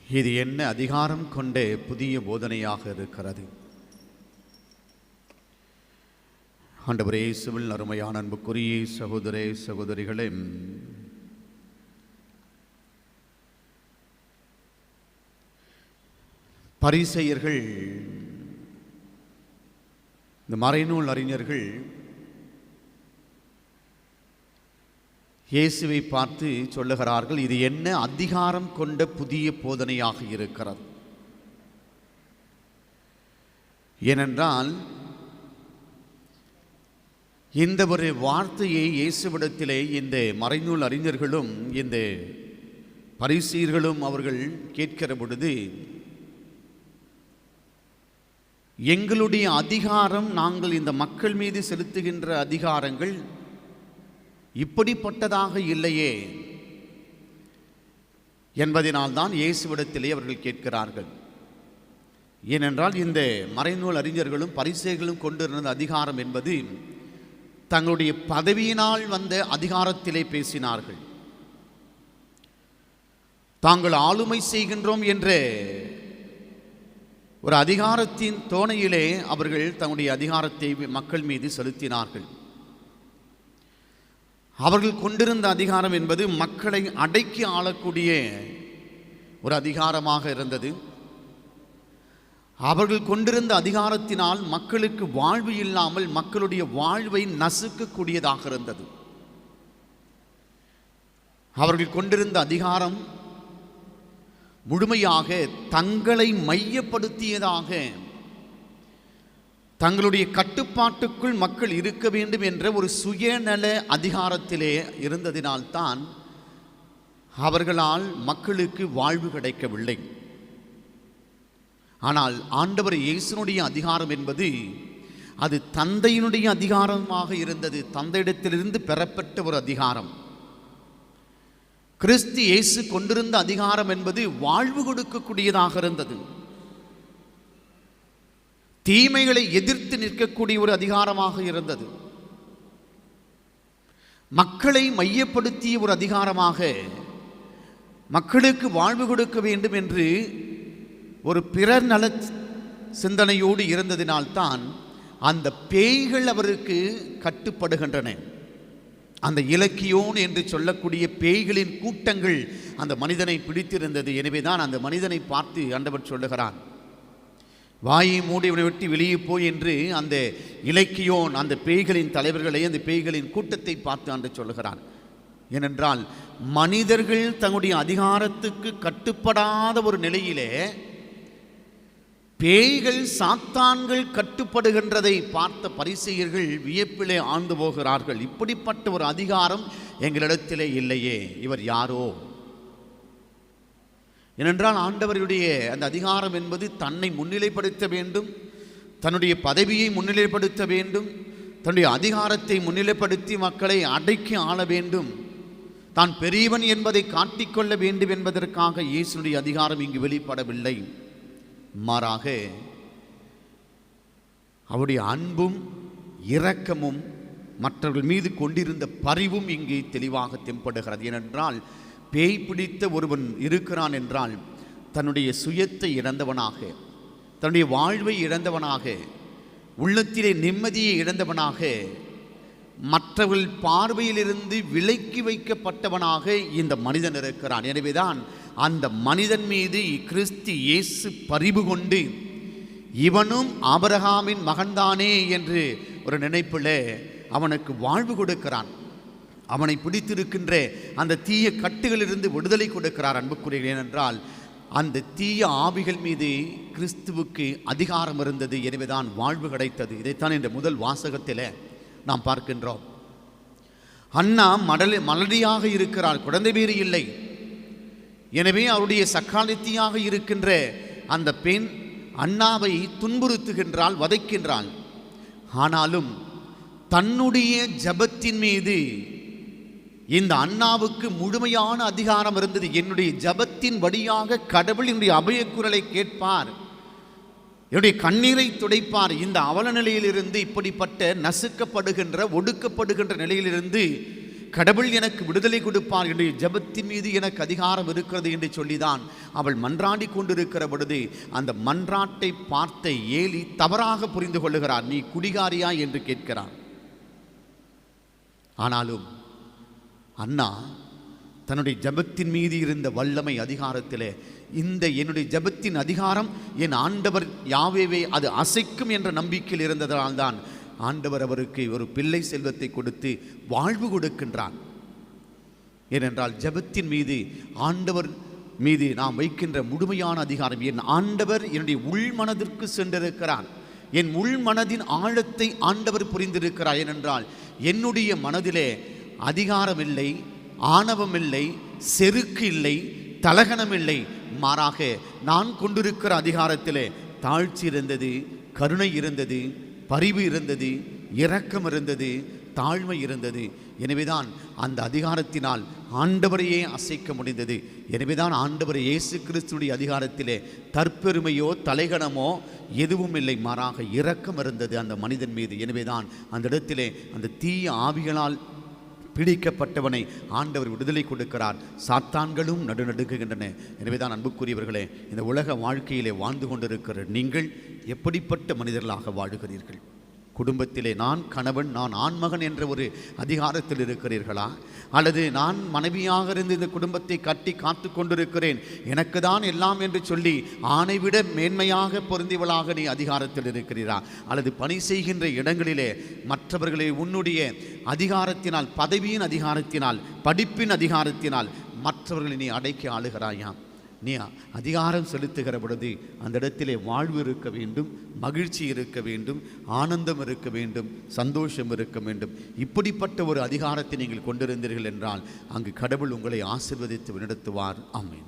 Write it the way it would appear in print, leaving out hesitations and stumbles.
இது என்ன அதிகாரம் கொண்ட புதிய போதனையாக இருக்கிறது? ஆண்டவரே இயேசுவில் அருமையான அன்புக்குரிய சகோதரே சகோதரிகளே, பரிசேயர்கள், இந்த மறைநூல் அறிஞர்கள் இயேசுவை பார்த்து சொல்லுகிறார்கள், இது என்ன அதிகாரம் கொண்ட புதிய போதனையாக இருக்கிறது? ஏனென்றால் இந்த ஒரு வார்த்தையை இயேசுவிடத்திலே இந்த மறைநூல் அறிஞர்களும் இந்த பரிசேயர்களும் அவர்கள் கேட்கிற பொழுது, எங்களுடைய அதிகாரம், நாங்கள் இந்த மக்கள் மீது செலுத்துகின்ற அதிகாரங்கள் இப்படிப்பட்டதாக இல்லையே என்பதனால்தான் இயேசுவிடத்திலே அவர்கள் கேட்கிறார்கள். ஏனென்றால் இந்த மறைநூல் அறிஞர்களும் பரிசேயர்களும் கொண்டிருந்த அதிகாரம் என்பது தங்களுடைய பதவியினால் வந்த அதிகாரத்திலே பேசினார்கள். தாங்கள் ஆளுமை செய்கின்றோம் என்ற ஒரு அதிகாரத்தின் தோணையிலே அவர்கள் தங்களுடைய அதிகாரத்தை மக்கள் மீது செலுத்தினார்கள். அவர்கள் கொண்டிருந்த அதிகாரம் என்பது மக்களை அடக்கி ஆளக்கூடிய ஒரு அதிகாரமாக இருந்தது. அவர்கள் கொண்டிருந்த அதிகாரத்தினால் மக்களுக்கு வாழ்வு இல்லாமல் மக்களுடைய வாழ்வை நசுக்கக்கூடியதாக இருந்தது. அவர்கள் கொண்டிருந்த அதிகாரம் முழுமையாக தங்களை மையப்படுத்தியதாக, தங்களுடைய கட்டுப்பாட்டுக்குள் மக்கள் இருக்க வேண்டும் என்ற ஒரு சுயநல அதிகாரத்திலே இருந்ததினால்தான் அவர்களால் மக்களுக்கு வாழ்வு கிடைக்கவில்லை. ஆனால் ஆண்டவர் இயேசுனுடைய அதிகாரம் என்பது அது தந்தையினுடைய அதிகாரமாக இருந்தது. தந்தையிடத்திலிருந்து பெறப்பட்ட ஒரு அதிகாரம். கிறிஸ்து இயேசு கொண்டிருந்த அதிகாரம் என்பது வாழ்வு கொடுக்கக்கூடியதாக இருந்தது. தீமைகளை எதிர்த்து நிற்கக்கூடிய ஒரு அதிகாரமாக இருந்தது. மக்களை மையப்படுத்திய ஒரு அதிகாரமாக, மக்களுக்கு வாழ்வு கொடுக்க வேண்டும் என்று ஒரு பிறர் நல சிந்தனையோடு இருந்ததினால்தான் அந்த பேய்கள் அவருக்கு கட்டுப்படுகின்றன. அந்த இலக்கியோன் என்று சொல்லக்கூடிய பேய்களின் கூட்டங்கள் அந்த மனிதனை பிடித்திருந்தது. எனவேதான் அந்த மனிதனை பார்த்து ஆண்டவர் சொல்லுகிறான், வாயை மூடி விட்டு வெளியே போய் என்று அந்த இலக்கியோன், அந்த பேய்களின் தலைவர்களை, அந்த பேய்களின் கூட்டத்தை பார்த்து ஆண்டு சொல்லுகிறான். ஏனென்றால் மனிதர்கள் தங்களுடைய அதிகாரத்துக்கு கட்டுப்படாத ஒரு நிலையிலே பேய்கள், சாத்தான்கள் கட்டுப்படுகின்றதை பார்த்த பரிசேயர்கள் வியப்பிலே ஆழ்ந்து போகிறார்கள். இப்படிப்பட்ட ஒரு அதிகாரம் எங்களிடத்திலே இல்லையே, இவர் யாரோ? ஏனென்றால் ஆண்டவருடைய அந்த அதிகாரம் என்பது தன்னை முன்னிலைப்படுத்த வேண்டும், தன்னுடைய பதவியை முன்னிலைப்படுத்த வேண்டும், தன்னுடைய அதிகாரத்தை முன்னிலைப்படுத்தி மக்களை அடக்கி ஆள வேண்டும், தான் பெரியவன் என்பதை காட்டிக்கொள்ள வேண்டும் என்பதற்காக இயேசுடைய அதிகாரம் இங்கு வெளிப்படவில்லை. மாறாக அவருடைய அன்பும் இரக்கமும் மற்றவர்கள் மீது கொண்டிருந்த பரிவும் இங்கே தெளிவாக தென்படுகிறது. ஏனென்றால் பேய் பிடித்த ஒருவன் இருக்கிறான் என்றால் தன்னுடைய சுயத்தை இழந்தவனாக, தன்னுடைய வாழ்வை இழந்தவனாக, உள்ளத்திலே நிம்மதியை இழந்தவனாக, மற்றவர்கள் பார்வையிலிருந்து விலக்கி வைக்கப்பட்டவனாக இந்த மனிதன் இருக்கிறான். எனவேதான் அந்த மனிதன் மீது கிறிஸ்து இயேசு பரிவு கொண்டு, இவனும் ஆபிரகாமின் மகன்தானே என்று ஒரு நினைப்பில் அவனுக்கு வாழ்வு கொடுக்கிறான். அவனை பிடித்திருக்கின்ற அந்த தீய கட்டுகளிலிருந்து விடுதலை கொடுக்கிறார். அன்புக்குரியவர்களே, ஏனென்றால் அந்த தீய ஆவிகள் மீது கிறிஸ்துவுக்கு அதிகாரம் இருந்தது. எனவேதான் வாழ்வு கிடைத்தது. இதைத்தான் இந்த முதல் வாசகத்தில் நாம் பார்க்கின்றோம். அண்ணா மலடியாக இருக்கிறார், குழந்தை பேறு இல்லை. எனவே அவருடைய சக்காலத்தியாக இருக்கின்ற அந்த பெண் அண்ணாவை துன்புறுத்துகின்றாள், வதைக்கின்றாள். ஆனாலும் தன்னுடைய ஜபத்தின் மீது இந்த அண்ணாவுக்கு முழுமையான அதிகாரம் இருந்தது. என்னுடைய ஜபத்தின் வழியாக கடவுள் என்னுடைய அபயக்குரலை கேட்பார், என்னுடைய கண்ணீரை துடைப்பார். இந்த அவல நிலையிலிருந்து, இப்படிப்பட்ட நசுக்கப்படுகின்ற ஒடுக்கப்படுகின்ற நிலையிலிருந்து கடவுள் எனக்கு விடுதலை கொடுப்பார், என்னுடைய ஜெபத்தின் மீது எனக்கு அதிகாரம் இருக்கிறது என்று சொல்லிதான் அவள் மன்றாடி கொண்டிருக்கிற பொழுது அந்த மன்றாட்டை பார்த்த ஏலி தவறாக புரிந்து கொள்ளுகிறார். நீ குடிகாரியா என்று கேட்கிறார். ஆனாலும் அன்னா தன்னுடைய ஜெபத்தின் மீது இருந்த வல்லமை அதிகாரத்திலே, இந்த என்னுடைய ஜெபத்தின் அதிகாரம் என் ஆண்டவர் யாவேவே அது அசைக்கும் என்ற நம்பிக்கையில் இருந்ததால்தான் ஆண்டவர் அவருக்கு ஒரு பிள்ளை செல்வத்தை கொடுத்து வாழ்வு கொடுக்கின்றான். ஏனென்றால் ஜெபத்தின் மீது ஆண்டவர் மீது நாம் வைக்கின்ற முழுமையான அதிகாரம், என் ஆண்டவர் என்னுடைய உள்மனதிற்கு சென்றிருக்கிறார். என் உள்மனதின் ஆழத்தை ஆண்டவர் புரிந்திருக்கிறார். ஏனென்றால் என்னுடைய மனதிலே அதிகாரம் இல்லை, ஆணவம் இல்லை, செருக்கு இல்லை, தலகணம் இல்லை. மாறாக நான் கொண்டிருக்கிற அதிகாரத்திலே தாழ்ச்சி இருந்தது, கருணை இருந்தது, பரிவு இருந்தது, இரக்கம் இருந்தது, தாழ்மை இருந்தது. எனவேதான் அந்த அதிகாரத்தினால் ஆண்டவரையே அசைக்க முடிந்தது. எனவேதான் ஆண்டவர் இயேசு கிறிஸ்துடைய அதிகாரத்திலே தற்பெருமையோ தலைகணமோ எதுவும் இல்லை, மாறாக இரக்கம் இருந்தது அந்த மனிதன் மீது. எனவேதான் அந்த இடத்திலே அந்த தீய ஆவிகளால் பிடிக்கப்பட்டவனை ஆண்டவர் விடுதலை கொடுக்கிறார். சாத்தான்களும் நடுநடுங்குகின்றன. எனவேதான் அன்புக்குரியவர்களே, இந்த உலக வாழ்க்கையிலே வாழ்ந்து கொண்டிருக்கிற நீங்கள் எப்படிப்பட்ட மனிதர்களாக வாழுகிறீர்கள்? குடும்பத்திலே நான் கணவன், நான் ஆண்மகன் என்ற ஒரு அதிகாரத்தில் இருக்கிறீர்களா? அல்லது நான் மனைவியாக இருந்து இந்த குடும்பத்தை கட்டி காத்து கொண்டிருக்கிறேன், எனக்கு தான் எல்லாம் என்று சொல்லி ஆணை விட மேன்மையாக பொருந்தியவளாக நீ அதிகாரத்தில் இருக்கிறீரா? அல்லது பணி செய்கின்ற இடங்களிலே மற்றவர்களை உன்னுடைய அதிகாரத்தினால், பதவியின் அதிகாரத்தினால், படிப்பின் அதிகாரத்தினால் மற்றவர்களை நீ அடக்கி ஆளுகிறாயா? நீ அதிகாரம் செலுத்துகிற பொழுது அந்த இடத்திலே வாழ்வு இருக்க வேண்டும், மகிழ்ச்சி இருக்க வேண்டும், ஆனந்தம் இருக்க வேண்டும், சந்தோஷம் இருக்க வேண்டும். இப்படிப்பட்ட ஒரு அதிகாரத்தை நீங்கள் கொண்டிருந்தீர்கள் என்றால் அங்கு கடவுள் உங்களை ஆசீர்வதித்து நடத்துவார். ஆமென்.